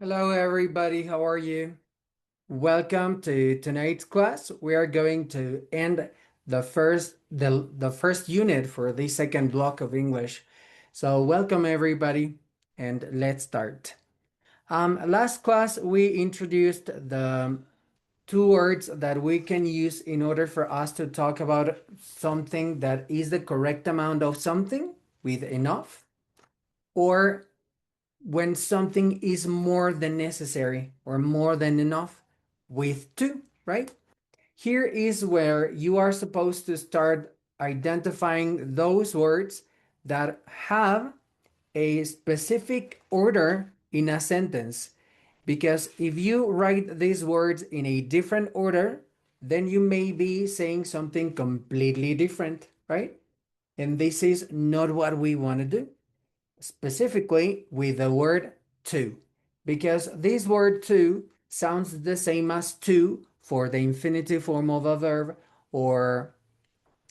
Hello, everybody. How are you? Welcome to tonight's class. We are going to end the first unit for the second block of English. So welcome everybody, and let's start. Last class we introduced the two words that we can use in order for us to talk about something that is the correct amount of something with enough, or when something is more than necessary or more than enough with two, right? Here is where you are supposed to start identifying those words that have a specific order in a sentence. Because if you write these words in a different order, then you may be saying something completely different, right? And this is not what we want to do, specifically with the word to, because this word to sounds the same as to for the infinitive form of a verb or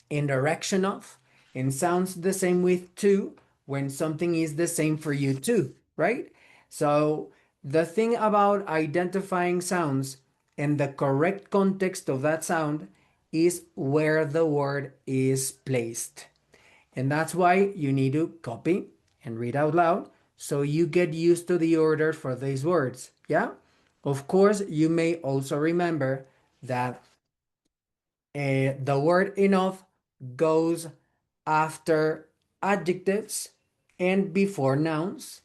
in direction of, and sounds the same with to when something is the same for you too, right? So the thing about identifying sounds and the correct context of that sound is where the word is placed. And that's why you need to copy and read out loud so you get used to the order for these words. Yeah? Of course, you may also remember that the word enough goes after adjectives and before nouns,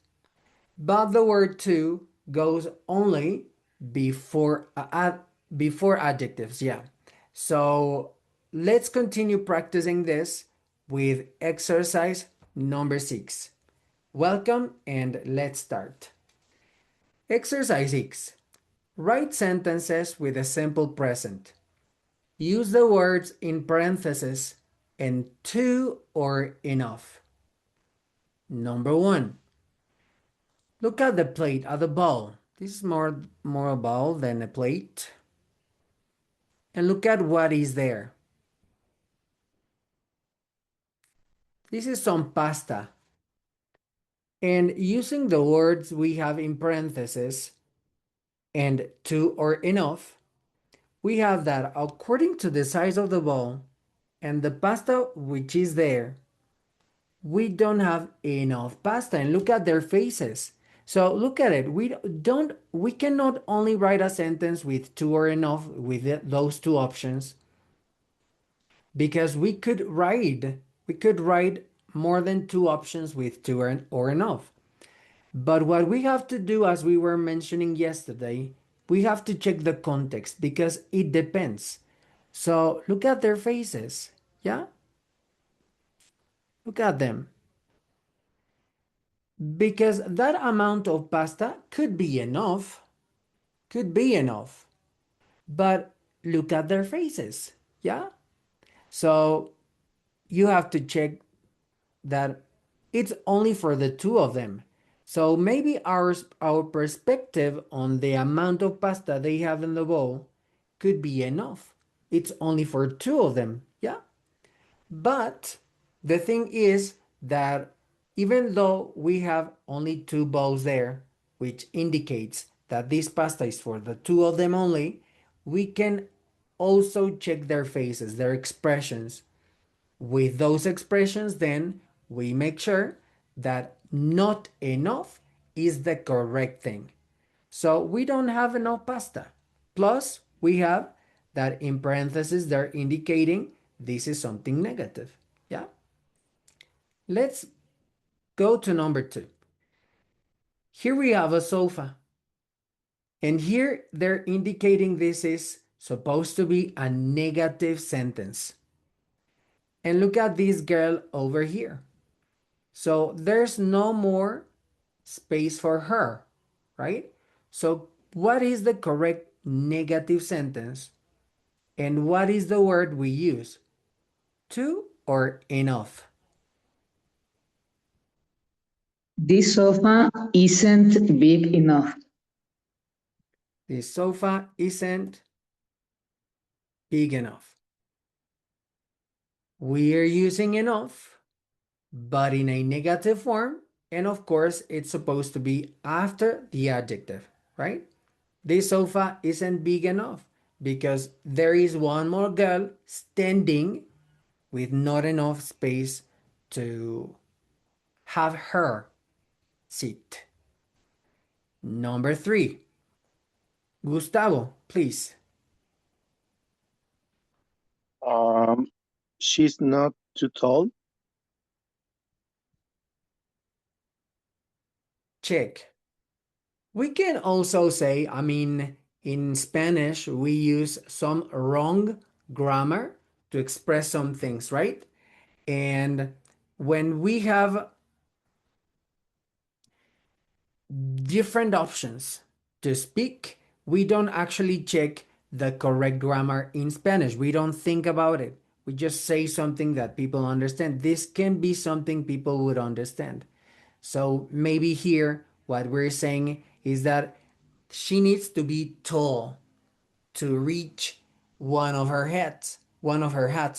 but the word to goes only before adjectives. Yeah. So let's continue practicing this with exercise number 6. Welcome, and let's start. Exercise 6. Write sentences with a simple present. Use the words in parentheses and to or enough. Number 1. Look at the plate, at the bowl. This is more a bowl than a plate. And look at what is there. This is some pasta. And using the words we have in parentheses and to or enough, we have that according to the size of the bowl and the pasta which is there, we don't have enough pasta. And look at their faces. So look at it. We cannot only write a sentence with to or enough with those two options, because we could write more than two options with to or enough. But what we have to do, as we were mentioning yesterday, we have to check the context because it depends. So look at their faces. Yeah? Look at them. Because that amount of pasta could be enough, but look at their faces. Yeah? So you have to check that it's only for the two of them. So maybe our perspective on the amount of pasta they have in the bowl could be enough. It's only for two of them. Yeah. But the thing is that even though we have only two bowls there, which indicates that this pasta is for the two of them only, we can also check their faces, their expressions. With those expressions, then we make sure that not enough is the correct thing. So we don't have enough pasta. Plus, we have that in parentheses, they're indicating this is something negative. Yeah. Let's go to number 2. Here we have a sofa. And here they're indicating this is supposed to be a negative sentence. And look at this girl over here. So there's no more space for her, right? So what is the correct negative sentence? And what is the word we use? To or enough? This sofa isn't big enough. The sofa isn't big enough. We are using enough, but in a negative form. And of course, it's supposed to be after the adjective. right? This sofa isn't big enough because there is one more girl standing with not enough space to have her seat. Number three, Gustavo, please Um, she's not too tall. check. We can also say, I mean, in Spanish, we use some wrong grammar to express some things, right? And when we have different options to speak, we don't actually check the correct grammar in Spanish. We don't think about it. We just say something that people understand. This can be something people would understand. So maybe here, what we're saying is that she needs to be tall to reach one of her hats,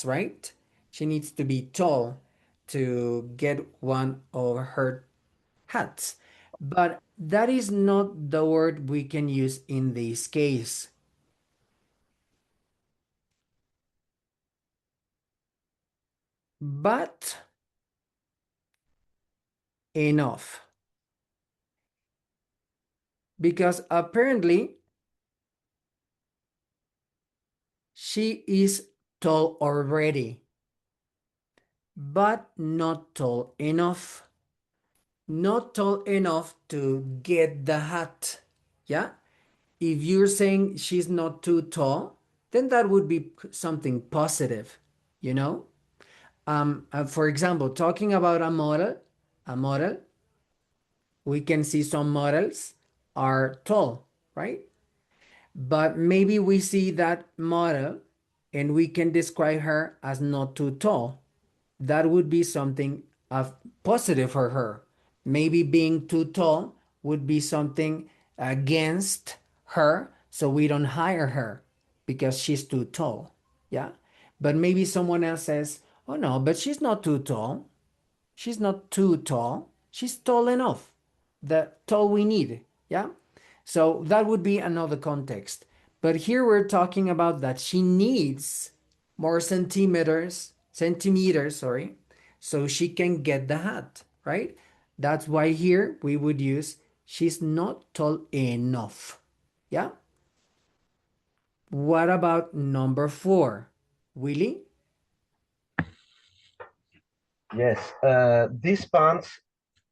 right? She needs to be tall to get one of her hats. But that is not the word we can use in this case. But enough. Because apparently she is tall already, but not tall enough. Not tall enough to get the hat. Yeah? If you're saying she's not too tall, then that would be something positive, you know? For example, talking about a model, we can see some models are tall, right? But maybe we see that model and we can describe her as not too tall. That would be something of positive for her. Maybe being too tall would be something against her, so we don't hire her because she's too tall. Yeah. But maybe someone else says, oh no, but she's not too tall. She's not too tall. She's tall enough. The tall we need. Yeah. So that would be another context. But here we're talking about that she needs more centimeters, sorry, so she can get the hat, right? That's why here we would use she's not tall enough. Yeah. What about number four? Willie? Yes, these pants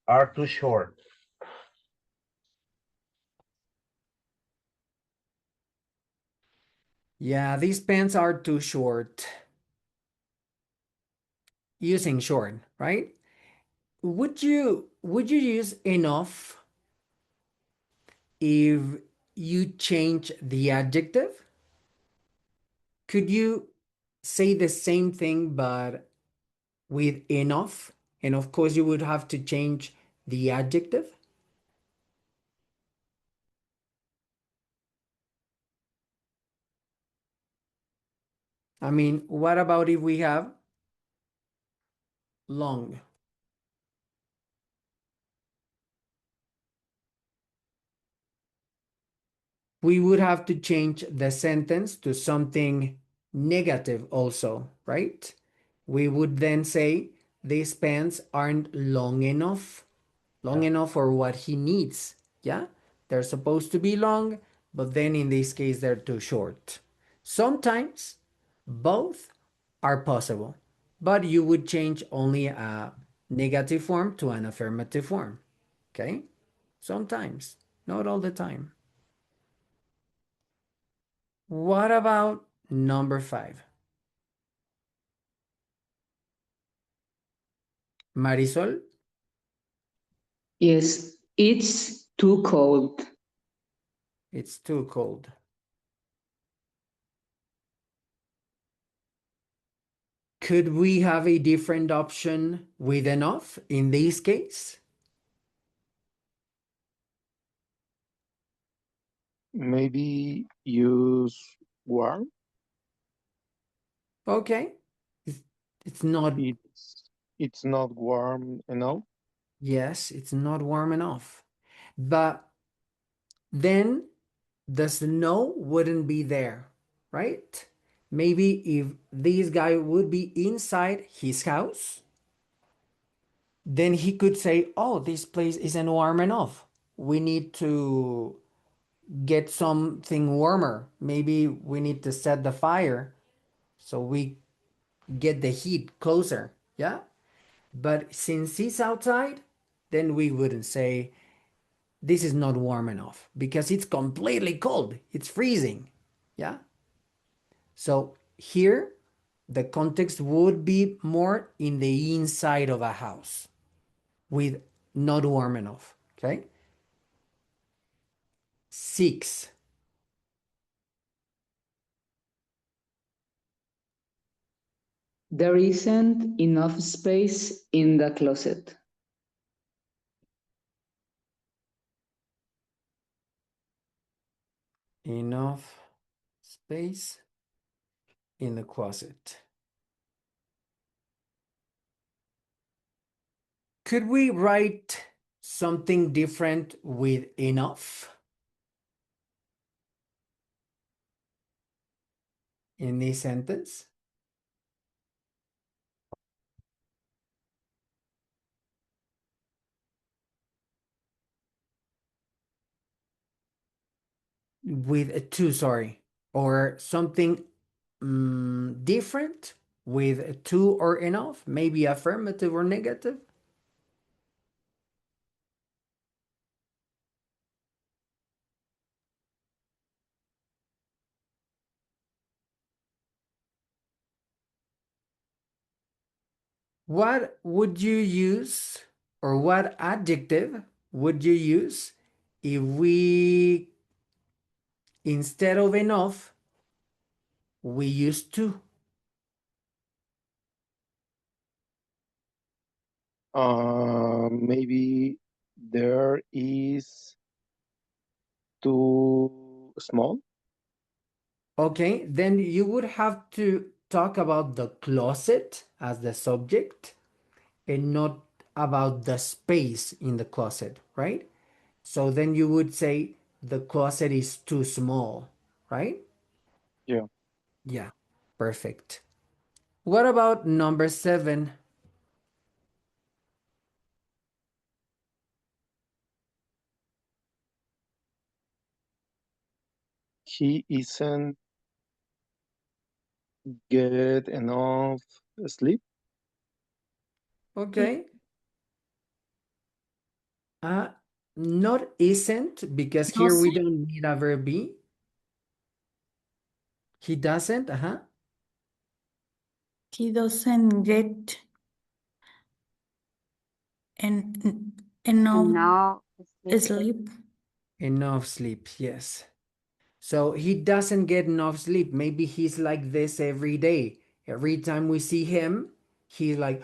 are too short. Yeah, these pants are too short. Using short, right? Would you use enough if you change the adjective? Could you say the same thing but with enough? And of course you would have to change the adjective. I mean, what about if we have long? We would have to change the sentence to something negative also, right? We would then say these pants aren't long Yeah. enough for what he needs. Yeah, they're supposed to be long, but then in this case, they're too short. Sometimes both are possible, but you would change only a negative form to an affirmative form. Okay, sometimes, not all the time. What about number five? Marisol, Yes, it's too cold. it's too cold. Could we have a different option with enough in this case? Maybe use warm. Okay. It's, it's not, It's not warm enough. yes, it's not warm enough. But then the snow wouldn't be there, right? Maybe if this guy would be inside his house, then he could say, oh, this place isn't warm enough. We need to get something warmer. Maybe we need to set the fire so we get the heat closer. Yeah. But since he's outside, then we wouldn't say this is not warm enough because it's completely cold. It's freezing. Yeah. So here, the context would be more in the inside of a house with not warm enough. Okay. 6. There isn't enough space in the closet. Enough space in the closet. Could we write something different with enough in this sentence? With a two, sorry, or something different with a two or enough, maybe affirmative or negative. What would you use, or what adjective would you use if we, instead of enough, we use two? Maybe there is too small. Okay, then you would have to talk about the closet as the subject and not about the space in the closet, right? So then you would say the closet is too small, right? Yeah. Yeah, perfect. What about number 7? He isn't get enough sleep. Okay. Uh, Not isn't, because here we Doesn't, don't need a verb be. He doesn't, he doesn't get enough No, sleep. sleep. enough sleep, yes. So he doesn't get enough sleep. Maybe he's like this every day. Every time we see him, he's like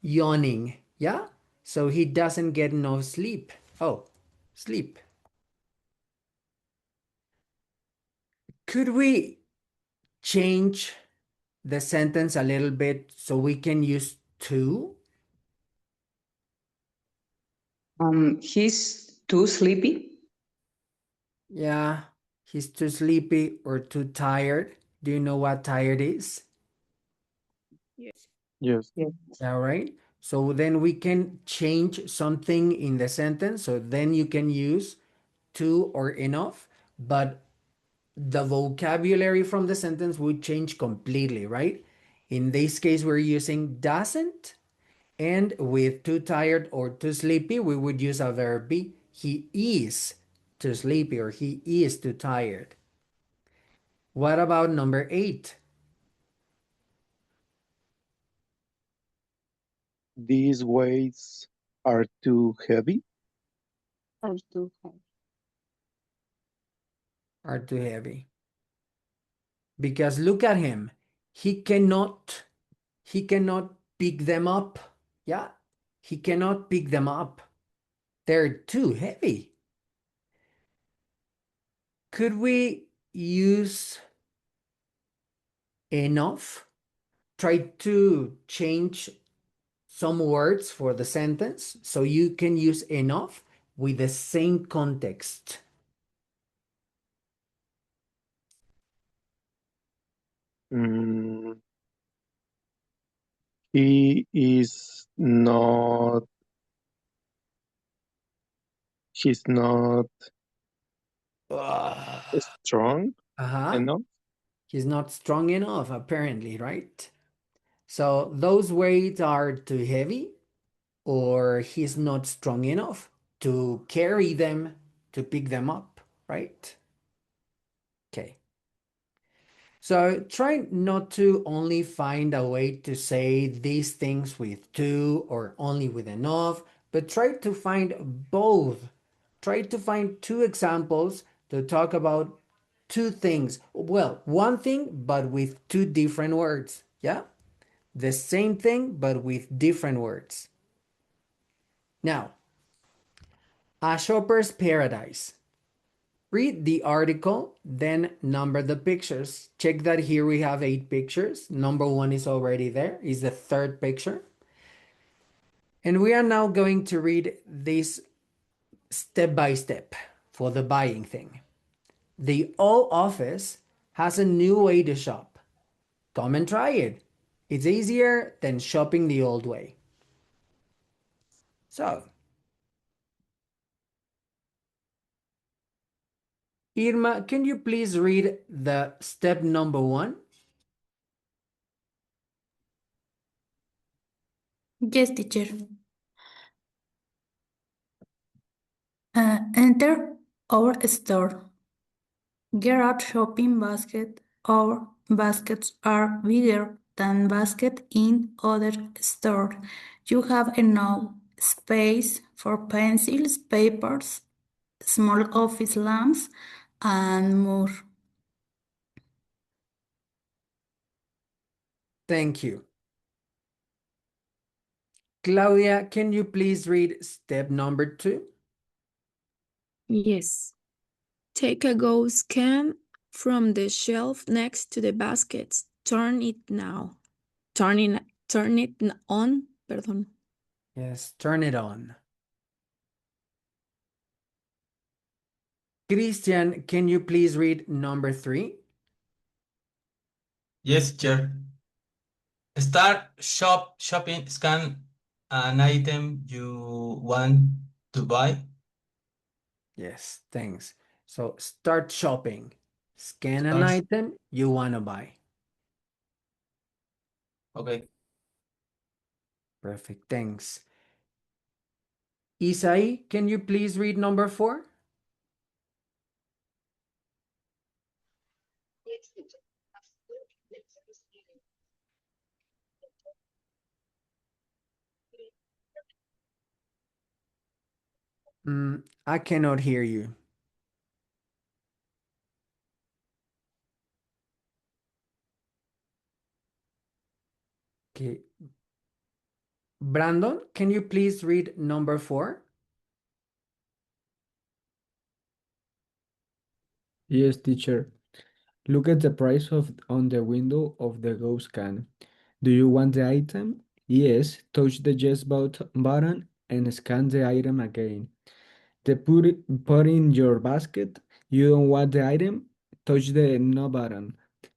yawning. Yeah? So he doesn't get enough sleep. Oh, sleep. Could we change the sentence a little bit so we can use to? He's too sleepy. Yeah, he's too sleepy or too tired. Do you know what tired is? Yes. Yes. Yes. All right. So then we can change something in the sentence. So then you can use to or enough, but the vocabulary from the sentence would change completely, right? In this case, we're using doesn't, and with too tired or too sleepy, we would use a verb be. He is too sleepy or he is too tired. What about number 8? These weights are too heavy. Or too high. Are too heavy. Because look at him. He cannot pick them up. Yeah. He cannot pick them up. They're too heavy. Could we use enough? Try to change some words for the sentence so you can use enough, with the same context. Mm, he is not. He's not strong Uh-huh. enough. He's not strong enough, apparently, right? So those weights are too heavy, or he's not strong enough to carry them, to pick them up, right? Okay. So try not to only find a way to say these things with too or only with enough, but try to find both. Try to find two examples to talk about two things. Well, one thing, but with two different words. Yeah? The same thing, but with different words. Now, a shopper's paradise. Read the article, then number the pictures. Check that here we have 8 pictures. Number 1 is already there, is the third picture. And we are now going to read this step by step for the buying thing. The old office has a new way to shop. Come and try it. It's easier than shopping the old way. So, Irma, can you please read the step number 1? Yes, teacher. Enter our store. Get out shopping basket. Our baskets are bigger than basket in other store. You have enough space for pencils, papers, small office lamps, and more. Thank you. Claudia, can you please read step number 2? Yes. Take a go scan from the shelf next to the baskets. Turn it now. Turn it on. Perdón. Yes, turn it on. Christian, can you please read number 3? Yes, teacher. Start shopping, scan an item you want to buy. Yes, thanks. So start shopping. Scan an Start. item you want to buy. Okay. Perfect, thanks. Isai, can you please read number 4? I cannot hear you. Okay. Brandon, can you please read number 4? Yes, teacher. Look at the price of on the window of the Go scan. Do you want the item? Yes. Touch the Yes button and scan the item again. Put in your basket. You don't want the item? Touch the No button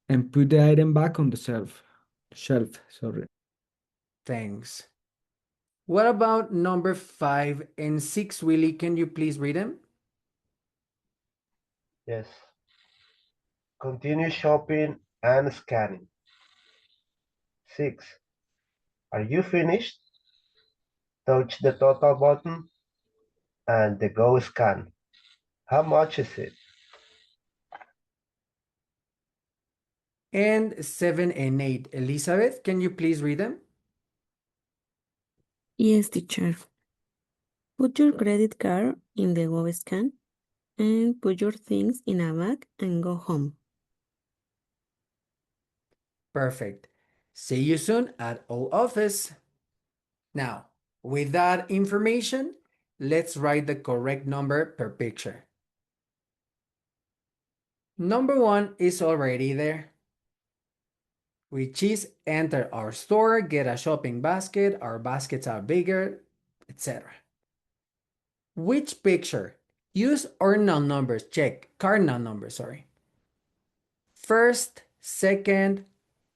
and put the item back on the shelf. Sorry. Thanks. What about number 5 and 6, Willie? Can you please read them? Yes. Continue shopping and scanning. 6. Are you finished? Touch the total button and the go scan. How much is it? And 7 and 8. Elizabeth, can you please read them? Yes, teacher. Put your credit card in the Go scan and put your things in a bag and go home. Perfect. See you soon at our office. Now, with that information, let's write the correct number per picture. Number 1 is already there, which is enter our store, get a shopping basket, our baskets are bigger, etc. Which picture? Use ordinal numbers. Check. Cardinal numbers, sorry. First, second,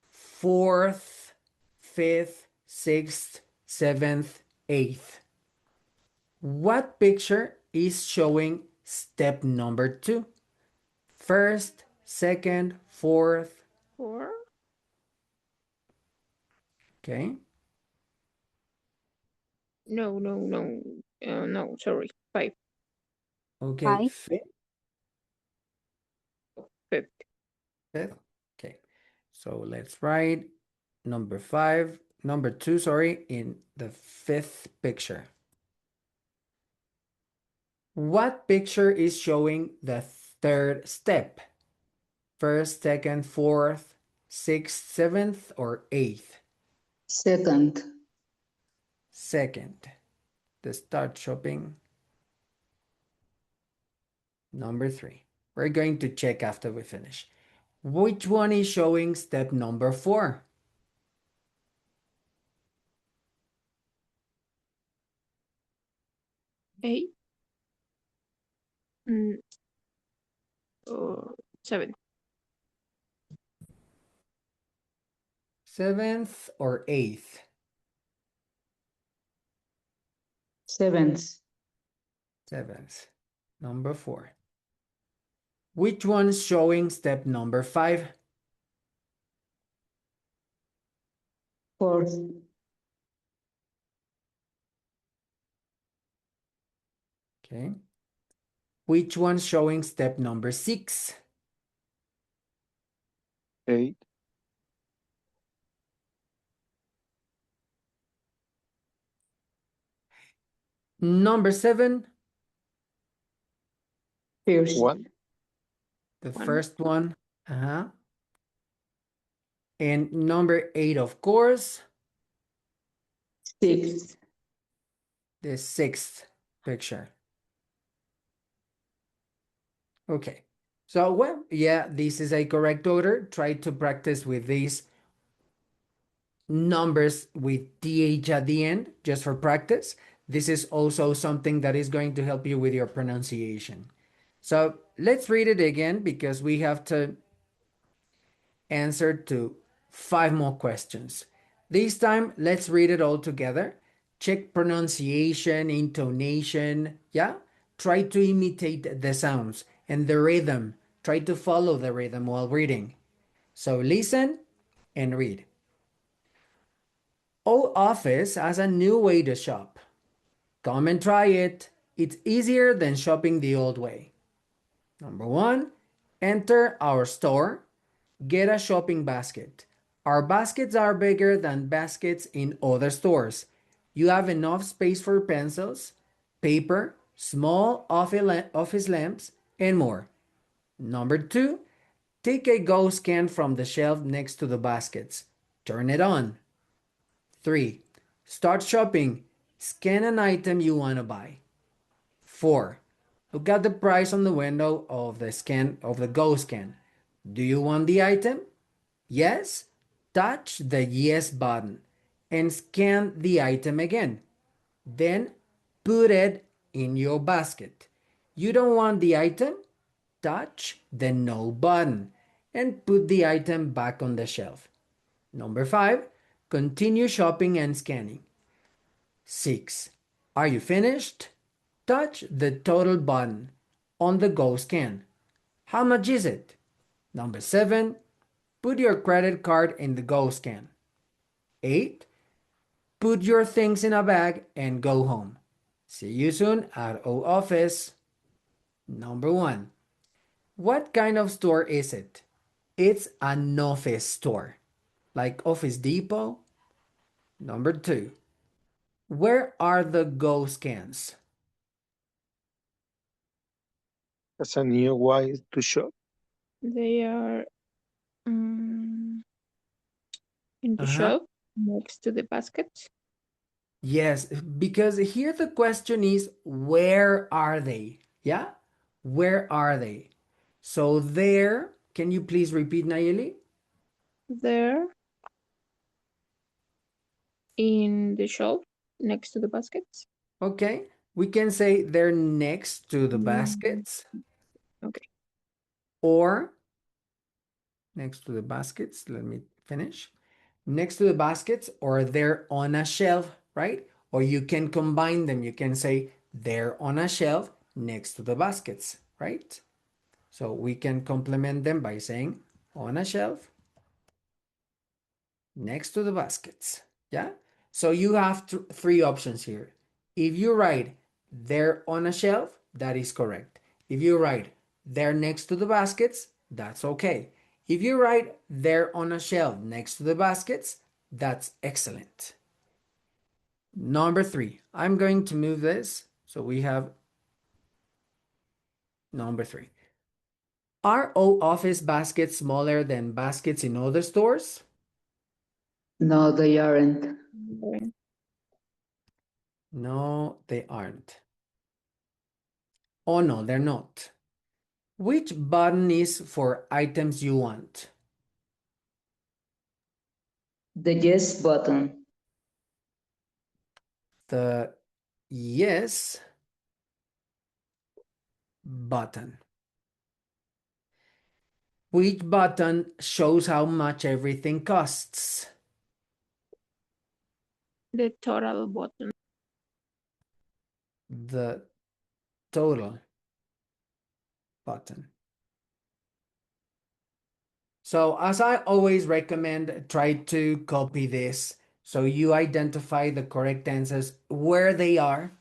fourth, fifth, sixth, seventh, eighth. What picture is showing step number 2? First, second, fourth. 4. Okay. No, no, sorry. 5. Okay. Fifth. Fifth. Fifth. Okay. So let's write number 2, sorry, in the fifth picture. What picture is showing the third step? First, second, fourth, sixth, seventh, or eighth? Second. Second. The start shopping. Number 3. We're going to check after we finish. Which one is showing step number 4? Eight. 7. Seventh or eighth? Seventh. Seventh. Number 4. Which one's showing step number 5? Fourth. Okay. Which one's showing step number 6? 8. Number 7? First. 1. The 1. first one. And number 8, of course, Sixth. the 6th picture. Okay. So, well, yeah, this is a correct order. Try to practice with these numbers with TH at the end, just for practice. This is also something that is going to help you with your pronunciation. So let's read it again because we have to answer to 5 more questions. This time, let's read it all together. Check pronunciation, intonation, yeah? Try to imitate the sounds and the rhythm. Try to follow the rhythm while reading. So listen and read. All office has a new way to shop. Come and try it. It's easier than shopping the old way. Number 1, enter our store. Get a shopping basket. Our baskets are bigger than baskets in other stores. You have enough space for pencils, paper, small office lamps, and more. Number 2, take a Go scan from the shelf next to the baskets. Turn it on. 3, start shopping. Scan an item you want to buy. 4, look at the price on the window of the Go scan. Do you want the item? Yes? Touch the Yes button and scan the item again. Then put it in your basket. You don't want the item? Touch the No button and put the item back on the shelf. Number 5, continue shopping and scanning. 6, are you finished? Touch the Total button on the Go scan. How much is it? Number 7, put your credit card in the Go scan. 8, put your things in a bag and go home. See you soon at our office. Number 1, what kind of store is it? It's an office store, like Office Depot. Number 2, where are the Go scans? As a new way to shop. They are in the shop next to the baskets. Yes, because here the question is, where are they? Yeah? Where are they? So there, can you please repeat, Nayeli? There in the shelf next to the baskets. Okay, We can say they're next to the baskets. Okay. Or next to the baskets. Let me finish. Next to the baskets, or they're on a shelf, right? Or you can combine them. You can say they're on a shelf next to the baskets, right? So we can complement them by saying on a shelf next to the baskets. Yeah. So you have three options here. If you write they're on a shelf, that is correct. If you write they're next to the baskets, that's okay. If you write they're on a shelf next to the baskets, that's excellent. Number 3, I'm going to move this. So we have number 3. Are all office baskets smaller than baskets in other stores? No, they aren't. No, they aren't. Oh no, they're not. Which button is for items you want? The yes button. The yes button. Which button shows how much everything costs? The total button. The total button. So as I always recommend, try to copy this so you identify the correct answers where they are.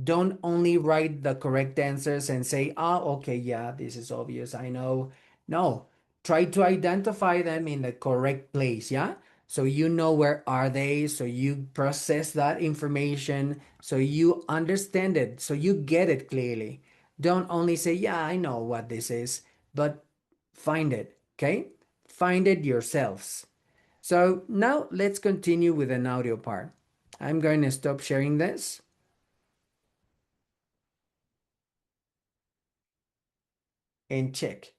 Don't only write the correct answers and say, oh, okay, yeah, this is obvious, I know. No, try to identify them in the correct place, yeah? So you know where are they, so you process that information, so you understand it, so you get it clearly. Don't only say, yeah, I know what this is, but find it, okay? Find it yourselves. So now let's continue with an audio part. I'm going to stop sharing this. And check.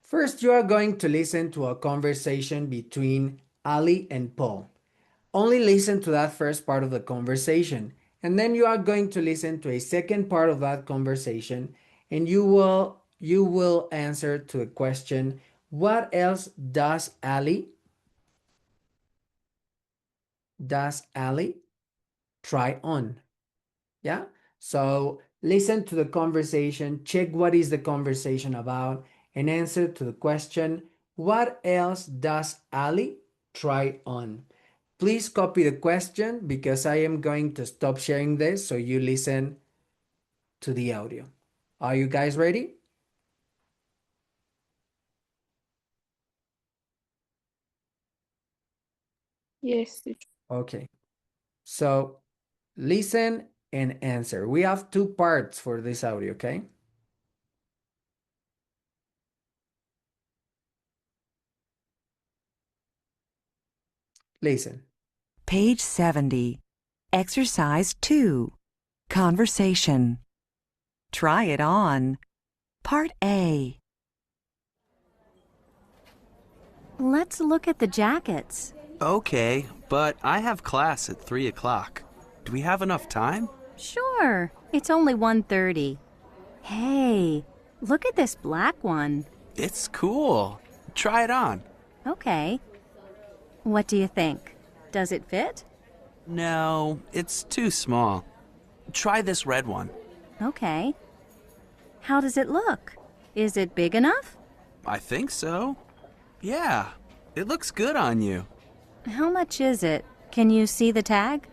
First, you are going to listen to a conversation between Ali and Paul. Only listen to that first part of the conversation. And then you are going to listen to a second part of that conversation, and you will answer to a question, what else does Ali try on? Yeah. So listen to the conversation, check what is the conversation about, and answer to the question, what else does Ali try on? Please copy the question because I am going to stop sharing this so you listen to the audio. Are you guys ready? Yes. Okay. So listen and answer. We have two parts for this audio, okay? Listen. Page 70. Exercise 2. Conversation. Try it on. Part A. Let's look at the jackets. Okay, but I have class at 3 o'clock. Do we have enough time? Sure, it's only 1:30. Hey, look at this black one. It's cool. Try it on. Okay. What do you think? Does it fit? No, it's too small. Try this red one. Okay. How does it look? Is it big enough? I think so. Yeah, it looks good on you. How much is it? Can you see the tag?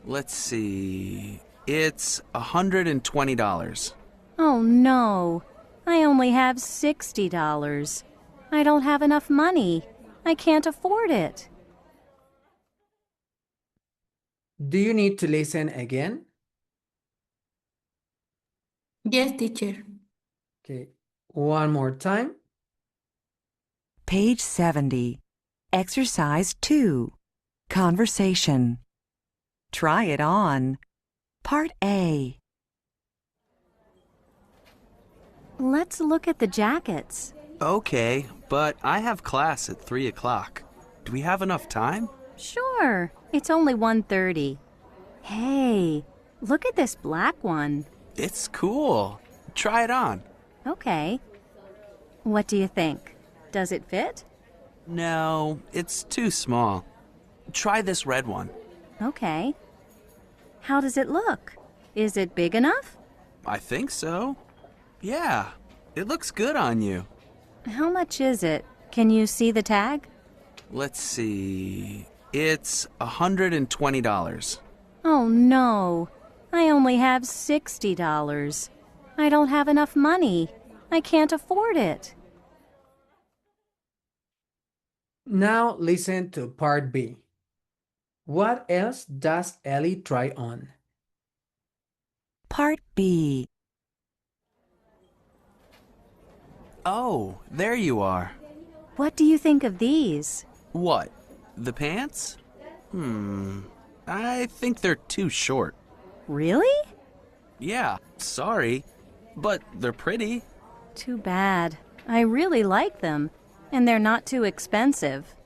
Let's see. It's $120. Oh no, I only have $60. I don't have enough money. I can't afford it. Do you need to listen again? Yes, teacher. Okay. One more time. Page 70. Exercise 2. Conversation. Try it on. Part A. Let's look at the jackets. Okay, but I have class at 3 o'clock. Do we have enough time? Sure, it's only 1:30. Hey, Look at this black one. It's cool. Try it on. Okay. What do you think? Does it fit? No, it's too small. Try this red one. Okay. How does it look? Is it big enough? I think so. Yeah, it looks good on you. How much is it? Can you see the tag? Let's see. It's $120. Oh no. I only have $60. I don't have enough money. I can't afford it. Now listen to part B. What else does Ellie try on? Part B. Oh, there you are. What do you think of these? What? The pants? I think they're too short. Really? Yeah, sorry, but they're pretty. Too bad. I really like them, and they're not too expensive.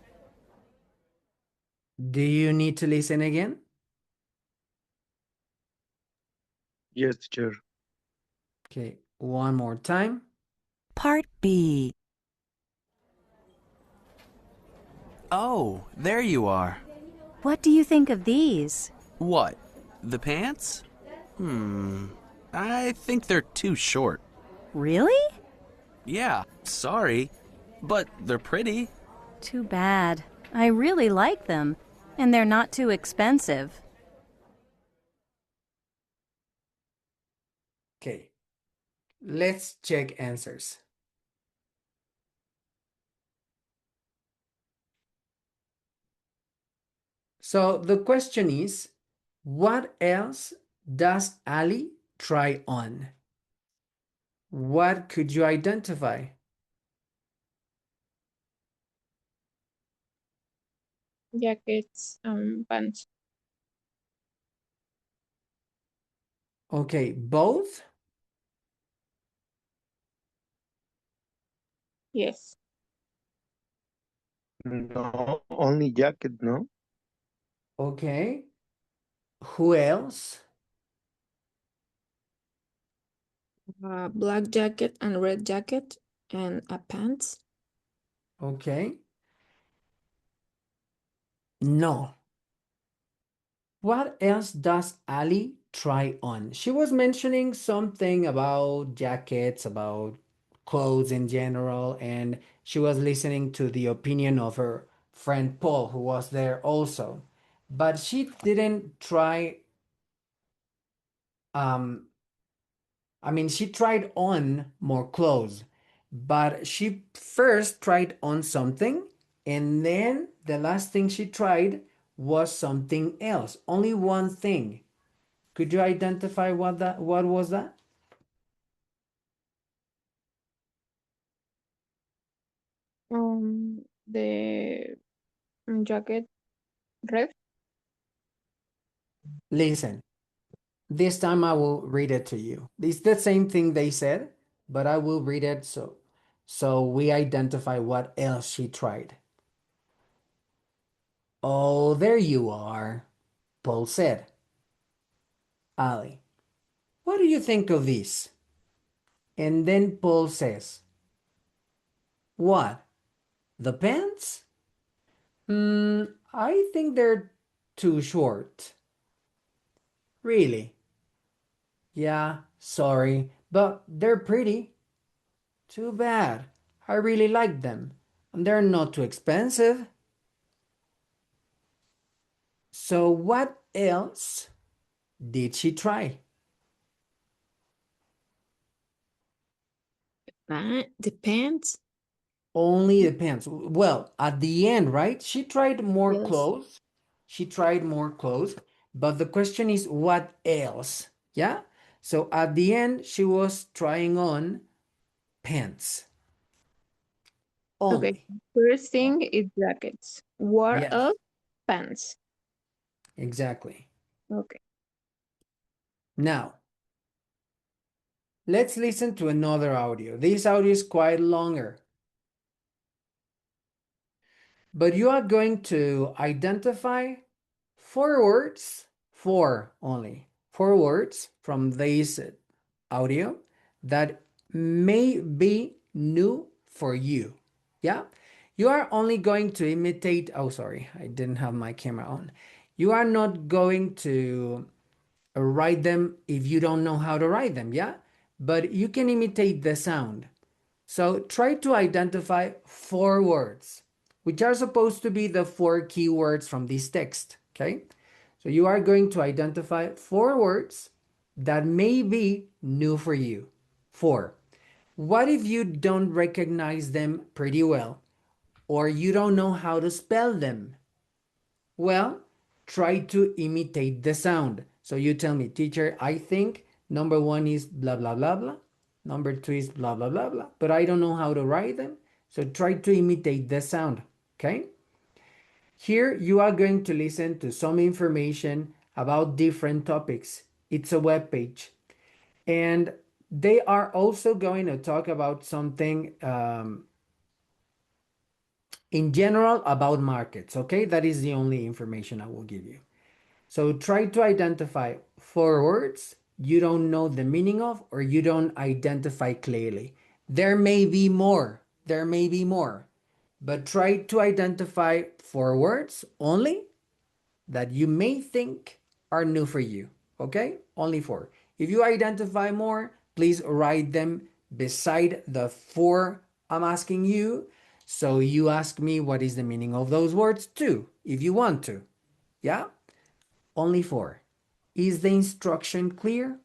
Do you need to listen again? Yes, teacher. Okay, one more time. Part B. Oh, there you are. What do you think of these? What? The pants? I think they're too short. Really? Yeah, sorry, but they're pretty. Too bad. I really like them, and they're not too expensive. Okay, let's check answers. So the question is, what else does Ali try on? What could you identify? Jackets and pants. Okay, both? Yes. No, only jacket, no? Okay. Who else? A black jacket and red jacket and a pants. Okay. No. What else does Ali try on? She was mentioning something about jackets, about clothes in general, and she was listening to the opinion of her friend Paul, who was there also. But she didn't try, she tried on more clothes, but she first tried on something, and then the last thing she tried was something else, only one thing. Could you identify what was that? The jacket red. Listen, this time I will read it to you. It's the same thing they said, but I will read it so we identify what else she tried. Oh, there you are, Paul said. Ali, what do you think of this? And then Paul says, what? The pants? I think they're too short. Really? Yeah, sorry, but they're pretty. Too bad. I really like them. And they're not too expensive. So what else did she try? The pants. Only the pants. Well, at the end, right? She tried more Yes. clothes. She tried more clothes. But the question is, what else? Yeah? So at the end, she was trying on pants. Okay. Only. First thing is jackets. What Yes, else? Pants. exactly. Okay. Now, let's listen to another audio. This audio is quite longer. But you are going to identify 4 words, 4 only, 4 words from this audio that may be new for you. Yeah? You are only going to imitate, oh, sorry, I didn't have my camera on. You are not going to write them if you don't know how to write them, yeah? But you can imitate the sound. So try to identify 4 words, which are supposed to be the 4 keywords from this text, okay? So you are going to identify 4 words that may be new for you. 4. What if you don't recognize them pretty well, or you don't know how to spell them? Well, try to imitate the sound. So you tell me, teacher, I think number 1 is blah, blah, blah, blah. Number 2 is blah, blah, blah, blah. But I don't know how to write them. So try to imitate the sound, okay? Here you are going to listen to some information about different topics. It's a web page. And they are also going to talk about something in general about markets, okay? That is the only information I will give you. So try to identify 4 words you don't know the meaning of or you don't identify clearly. There may be more, but try to identify 4 words only that you may think are new for you, okay? Only 4. If you identify more, please write them beside the 4 I'm asking you. So you ask me what is the meaning of those words too, if you want to, yeah? Only 4. Is the instruction clear?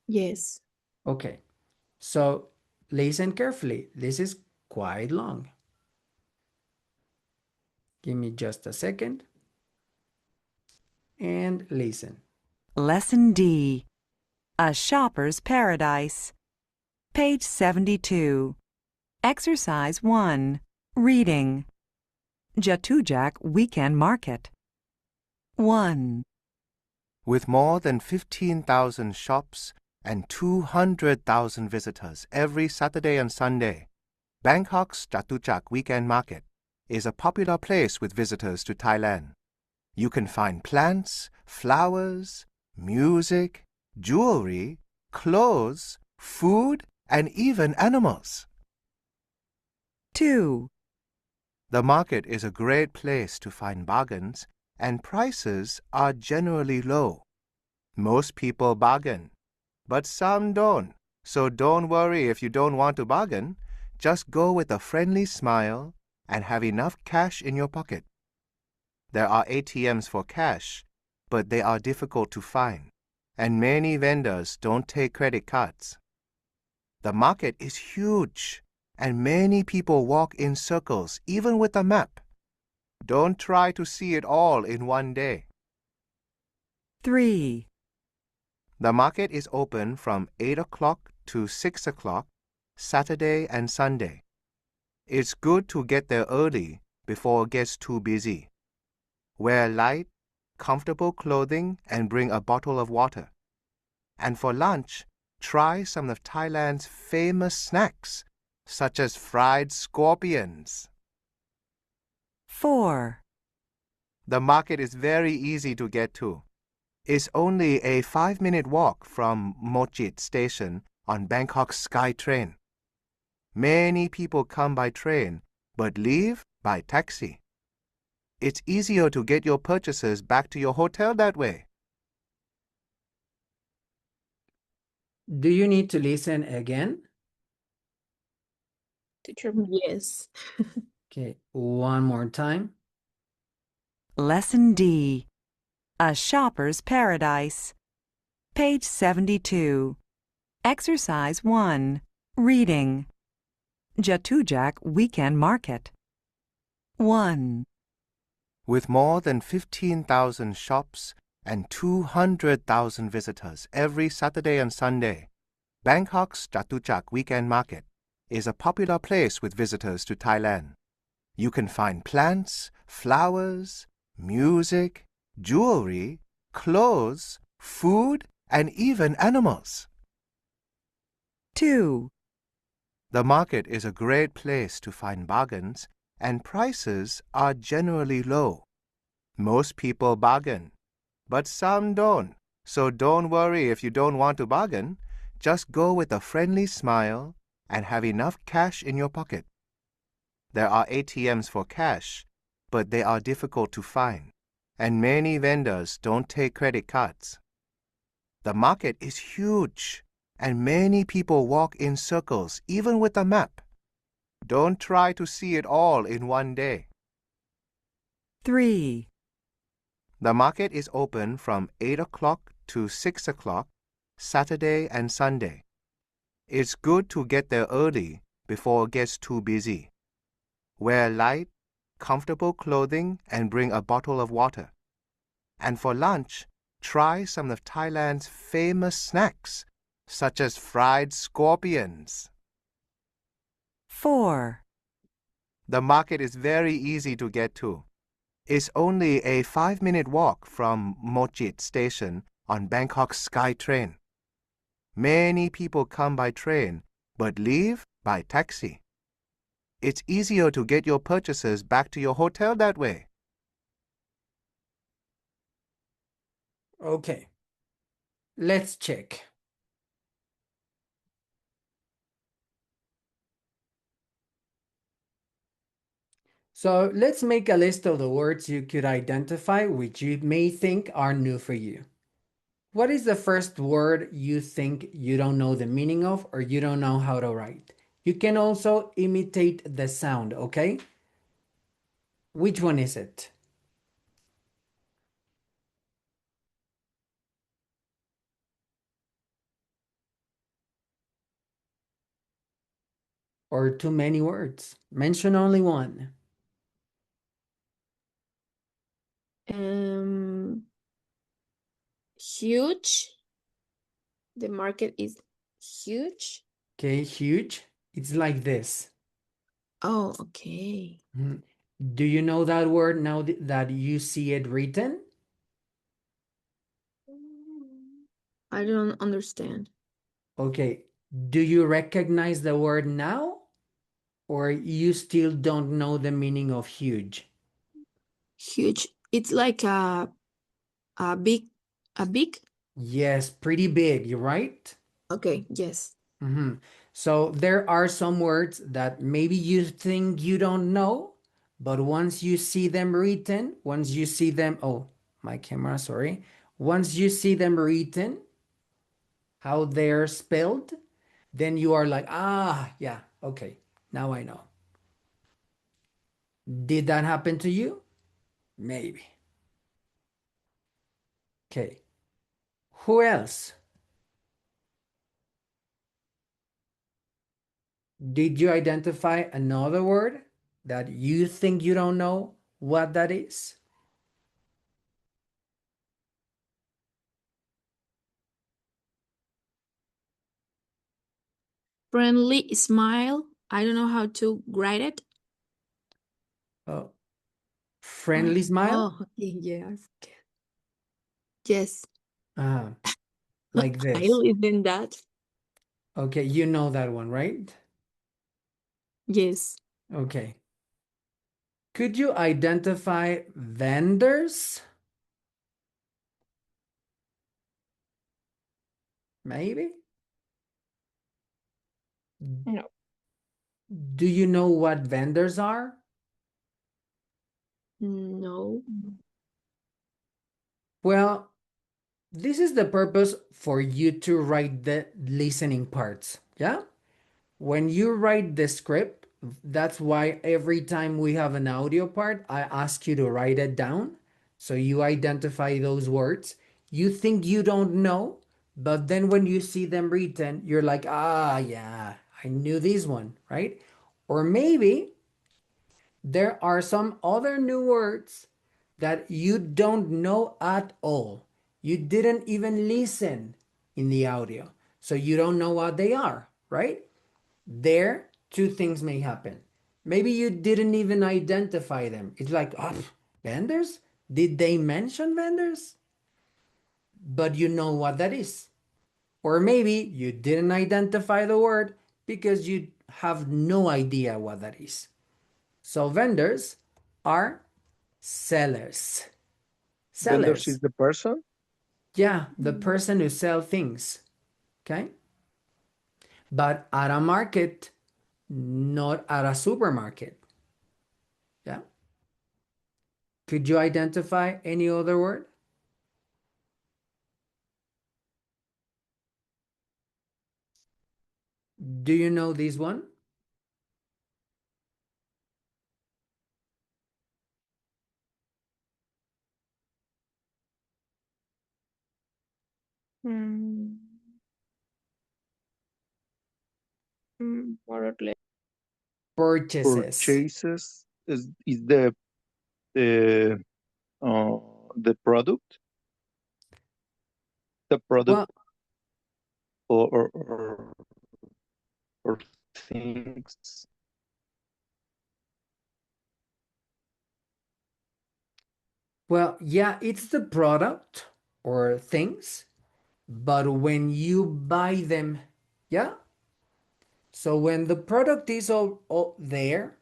Yes. Okay, so listen carefully. This is quite long. Give me just a second and listen. Lesson D. A Shopper's Paradise. Page 72. Exercise 1. Reading. Jatujak Weekend Market. 1. With more than 15,000 shops and 200,000 visitors every Saturday and Sunday, Bangkok's Chatuchak Weekend Market is a popular place with visitors to Thailand. You can find plants, flowers, music, jewelry, clothes, food, and even animals. 2. The market is a great place to find bargains, and prices are generally low. Most people bargain, but some don't. So don't worry if you don't want to bargain. Just go with a friendly smile and have enough cash in your pocket. There are ATMs for cash, but they are difficult to find, and many vendors don't take credit cards. The market is huge, and many people walk in circles even with a map. Don't try to see it all in one day. 3. The market is open from 8 o'clock to 6 o'clock, Saturday and Sunday. It's good to get there early before it gets too busy. Wear light, comfortable clothing and bring a bottle of water. And for lunch, try some of Thailand's famous snacks, such as fried scorpions. 4. The market is very easy to get to. It's only a 5-minute walk from Mochit Station on Bangkok's Sky Train. Many people come by train, but leave by taxi. It's easier to get your purchases back to your hotel that way. Do you need to listen again? Teacher. Yes. Okay, one more time. Lesson D. A Shopper's Paradise. Page 72. Exercise 1. Reading. Jatujak Weekend Market. 1. With more than 15,000 shops and 200,000 visitors every Saturday and Sunday, Bangkok's Chatuchak Weekend Market is a popular place with visitors to Thailand. You can find plants, flowers, music, jewelry, clothes, food, and even animals. 2. The market is a great place to find bargains, and prices are generally low. Most people bargain, but some don't. So don't worry if you don't want to bargain. Just go with a friendly smile and have enough cash in your pocket. There are ATMs for cash, but they are difficult to find, and many vendors don't take credit cards. The market is huge, and many people walk in circles, even with a map. Don't try to see it all in one day. 3. The market is open from 8 o'clock to 6 o'clock, Saturday and Sunday. It's good to get there early before it gets too busy. Wear light, comfortable clothing and bring a bottle of water. And for lunch, try some of Thailand's famous snacks, such as fried scorpions. 4. The market is very easy to get to. It's only a 5-minute walk from Mochit station on Bangkok's SkyTrain. Many people come by train, but leave by taxi. It's easier to get your purchases back to your hotel that way. Okay, let's check. So let's make a list of the words you could identify which you may think are new for you. What is the first word you think you don't know the meaning of or you don't know how to write? You can also imitate the sound, okay? Which one is it? Or too many words? Mention only one. Huge. The market is huge. Okay, huge. It's like this. Oh, okay. Do you know that word now that you see it written? I don't understand. Okay, do you recognize the word now? Or you still don't know the meaning of huge? Huge. It's like a big. Yes, pretty big, you're right? Okay, yes. So there are some words that maybe you think you don't know, but once you see them written, once you see them, oh, my camera, sorry. Once you see them written, how they're spelled, then you are like, ah, yeah, okay, now I know. Did that happen to you? Maybe. Okay. Who else? Did you identify another word that you think you don't know what that is? Friendly smile. I don't know how to write it. Oh, friendly smile? Oh, okay, yeah, I forget. Yes, Ah, like I this. live in that. Okay, you know that one, right? Yes. Okay. Could you identify vendors? Maybe? No. Do you know what vendors are? No. Well, this is the purpose for you to write the listening parts, yeah? When you write the script, that's why every time we have an audio part, I ask you to write it down. So you identify those words. You think you don't know, but then when you see them written, you're like, ah, yeah, I knew this one, right? Or maybe there are some other new words that you don't know at all. You didn't even listen in the audio. So you don't know what they are, right? There, two things may happen. Maybe you didn't even identify them. It's like, oh, vendors? Did they mention vendors? But you know what that is. Or maybe you didn't identify the word because you have no idea what that is. So vendors are sellers. Vendors Sellers. is the person? Yeah, the person who sell things. Okay. But at a market, not at a supermarket. Yeah. Could you identify any other word? Do you know this one? Mm, more or less. Purchases. Purchases is the uh, the product? The product Well, or or things? well, yeah, it's the product or things, but when you buy them, yeah. So when the product is all there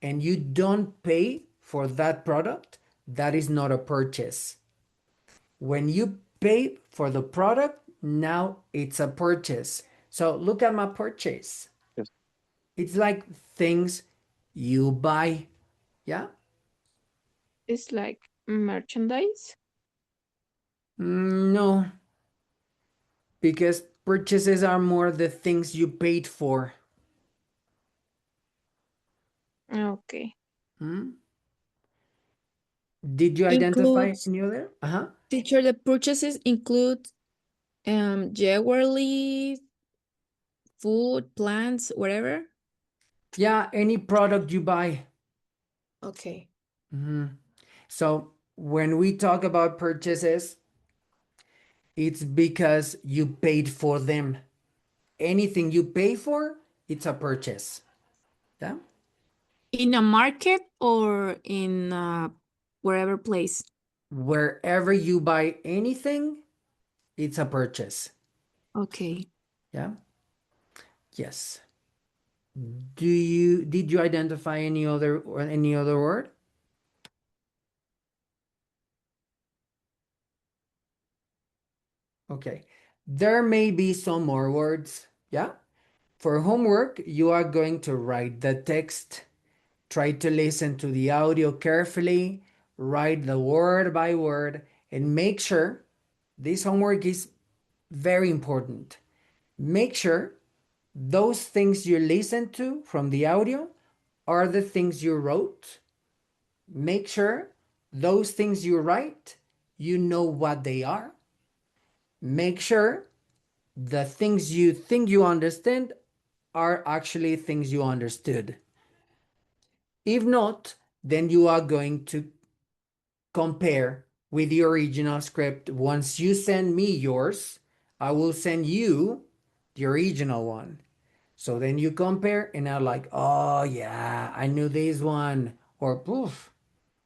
and you don't pay for that product, that is not a purchase. When you pay for the product, now it's a purchase. So look at my purchase. Yes. It's like things you buy. Yeah. It's like merchandise. No, because purchases are more the things you paid for. Okay. Hmm? Did you identify Includes, any other? Uh-huh. teacher, the purchases include jewelry, food, plants, whatever. Yeah, any product you buy. Okay. Mhm. So when we talk about purchases, it's because you paid for them. Anything you pay for, it's a purchase. Yeah. In a market or in wherever place? Wherever you buy anything, it's a purchase. Okay. Yeah. Yes. Did you identify any other word? Okay. There may be some more words. Yeah. For homework, you are going to write the text. Try to listen to the audio carefully, write the word by word, and make sure this homework is very important. Make sure those things you listen to from the audio are the things you wrote. Make sure those things you write, you know what they are. Make sure the things you think you understand are actually things you understood. If not, then you are going to compare with the original script. Once you send me yours, I will send you the original one. So then you compare and are like, oh yeah, I knew this one. Or poof,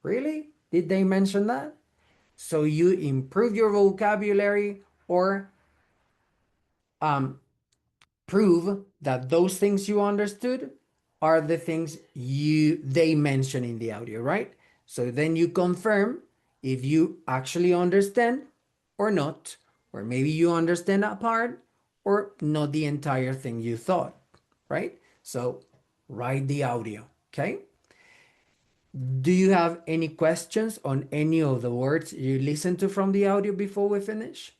really? Did they mention that? So you improve your vocabulary or um, prove that those things you understood are the things they mention in the audio, right? So then you confirm if you actually understand or not, or maybe you understand a part or not the entire thing you thought, right? So write the audio, okay? Do you have any questions on any of the words you listened to from the audio before we finish?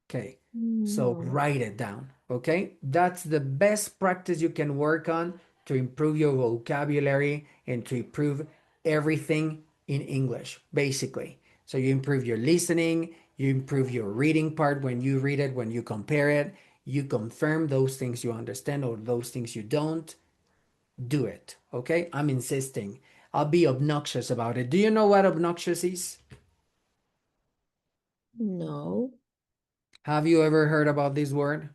Okay, so No. write it down. Okay, that's the best practice you can work on to improve your vocabulary and to improve everything in English, basically. So you improve your listening, you improve your reading part when you read it, when you compare it, you confirm those things you understand or those things you don't. Do it. Okay, I'm insisting. I'll be obnoxious about it. Do you know what obnoxious is? No. Have you ever heard about this word?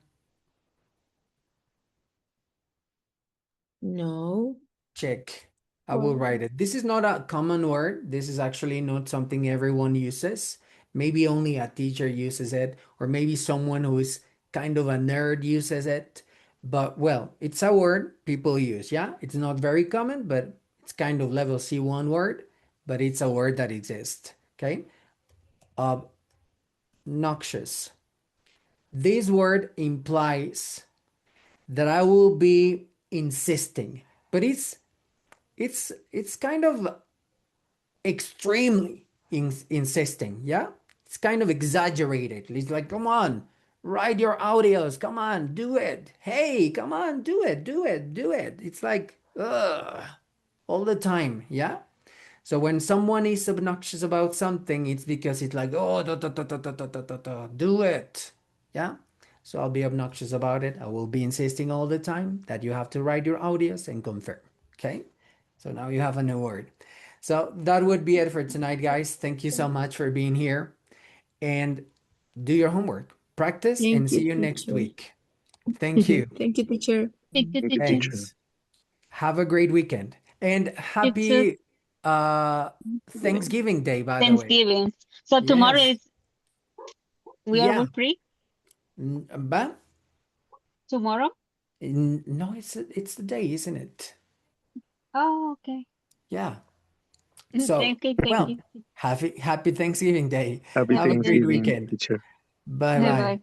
No. Check. I will Well, write it. This is not a common word. This is actually not something everyone uses. Maybe only a teacher uses it, or maybe someone who is kind of a nerd uses it. But well, it's a word people use. Yeah, it's not very common, but It's kind of level C1 word, but it's a word that exists. Okay. Obnoxious. This word implies that I will be insisting, but it's kind of extremely insisting. Yeah, it's kind of exaggerated. It's like, come on, write your audios, come on, do it, hey, come on, do it, do it, do it. It's like all the time. Yeah, so when someone is obnoxious about something, it's because it's like, oh, do it. Yeah, so I'll be obnoxious about it. I will be insisting all the time that you have to write your audios and confirm. Okay, so now you have a new word. So that would be it for tonight, guys. Thank you so much for being here, and do your homework, practice, and Thank see you, you next teacher. week. Thank you. Thank you, teacher. Thank you, Thank you, teacher. teacher. Thanks. Have a great weekend and You too. happy Thanksgiving Day, by the way. Thanksgiving. So tomorrow Yes. is we are Yeah. free But tomorrow. no, it's the day, isn't it? Oh, okay. Yeah. So, Thank you. Thank well, you. happy Thanksgiving Day. Happy Have a great Thanksgiving, weekend. teacher. Bye Bye bye. bye.